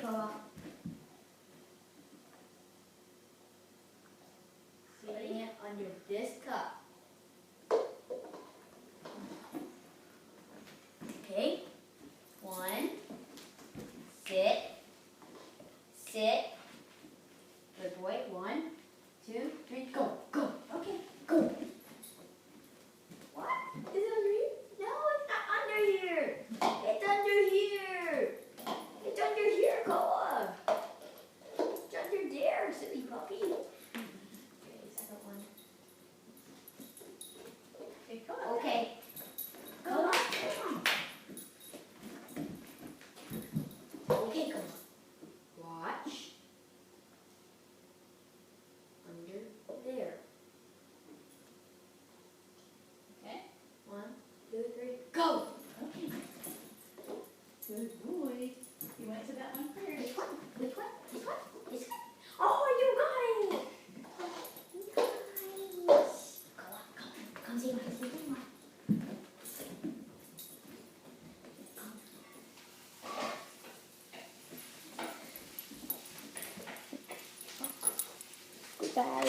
Koa. Putting it under this cup. Okay. 1. Sit. Sit. Good boy. 1, 2, 3, go. Go. Okay. Go. What? Is it under here? No, it's not under here. It's under here. It's under here, Koa. It's under there, silly puppy. Okay, second one. Okay, Koa. Okay. Koa, come on. Okay, Koa. Watch. Under there. Okay. 1, 2, 3, go. Okay. Good boy. You went to that one first. Which one? Which one? This one? This one? Oh, you got it! Nice! Come see my one. Goodbye.